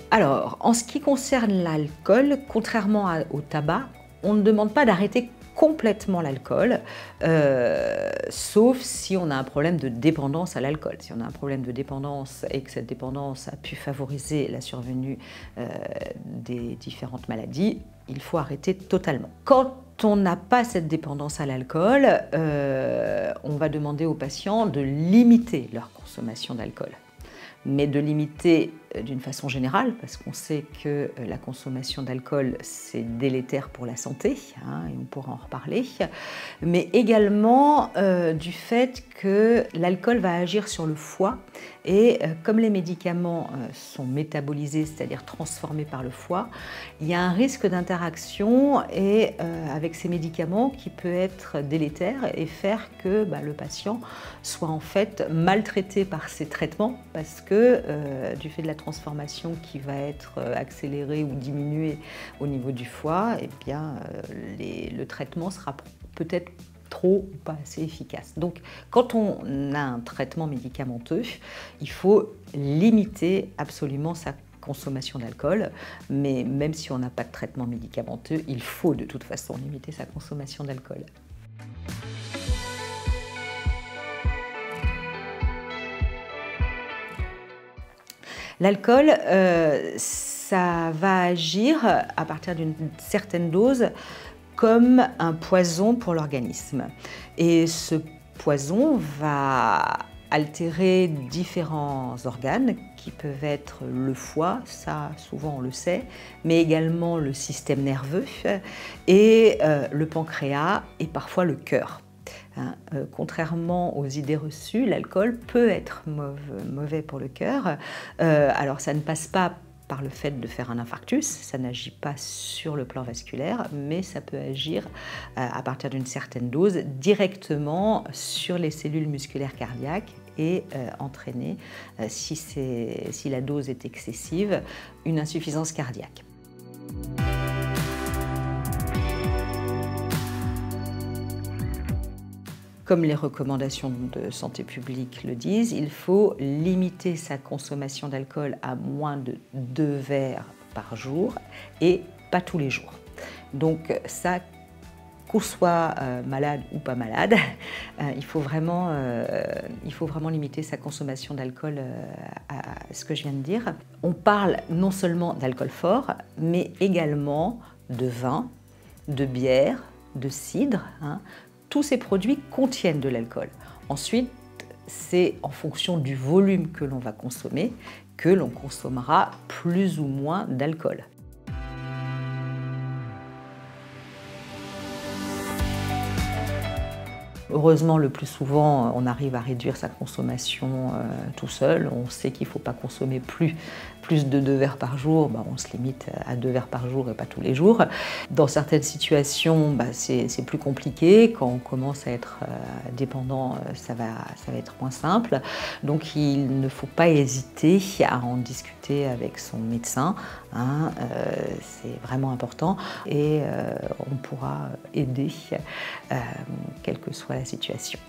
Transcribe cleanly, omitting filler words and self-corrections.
Alors, en ce qui concerne l'alcool, contrairement au tabac, on ne demande pas d'arrêter complètement l'alcool, sauf si on a un problème de dépendance à l'alcool. Si on a un problème de dépendance et que cette dépendance a pu favoriser la survenue des différentes maladies, il faut arrêter totalement. Quand on n'a pas cette dépendance à l'alcool, on va demander aux patients de limiter leur consommation d'alcool, mais de limiter d'une façon générale, parce qu'on sait que la consommation d'alcool, c'est délétère pour la santé, et on pourra en reparler, mais également du fait que l'alcool va agir sur le foie, et comme les médicaments sont métabolisés, c'est-à-dire transformés par le foie, il y a un risque d'interaction avec ces médicaments qui peut être délétère et faire que le patient soit en fait maltraité par ces traitements, parce que du fait de la transformation qui va être accélérée ou diminuée au niveau du foie, eh bien, le traitement sera peut-être trop ou pas assez efficace. Donc, quand on a un traitement médicamenteux, il faut limiter absolument sa consommation d'alcool, mais même si on n'a pas de traitement médicamenteux, il faut de toute façon limiter sa consommation d'alcool. L'alcool, ça va agir à partir d'une certaine dose comme un poison pour l'organisme. Et ce poison va altérer différents organes qui peuvent être le foie, ça souvent on le sait, mais également le système nerveux et le pancréas et parfois le cœur. Contrairement aux idées reçues, l'alcool peut être mauvais pour le cœur. Alors ça ne passe pas par le fait de faire un infarctus, ça n'agit pas sur le plan vasculaire, mais ça peut agir à partir d'une certaine dose directement sur les cellules musculaires cardiaques et entraîner, si la dose est excessive, une insuffisance cardiaque. Comme les recommandations de santé publique le disent, il faut limiter sa consommation d'alcool à moins de 2 verres par jour et pas tous les jours. Donc ça, qu'on soit malade ou pas malade, il faut vraiment limiter sa consommation d'alcool à ce que je viens de dire. On parle non seulement d'alcool fort, mais également de vin, de bière, de cidre. Tous ces produits contiennent de l'alcool. Ensuite, c'est en fonction du volume que l'on va consommer que l'on consommera plus ou moins d'alcool. Heureusement, le plus souvent, on arrive à réduire sa consommation tout seul. On sait qu'il ne faut pas consommer plus de 2 verres par jour. On se limite à 2 verres par jour et pas tous les jours. Dans certaines situations, c'est plus compliqué. Quand on commence à être dépendant, ça va être moins simple. Donc il ne faut pas hésiter à en discuter avec son médecin. C'est vraiment important et on pourra aider quelle que soit la situation.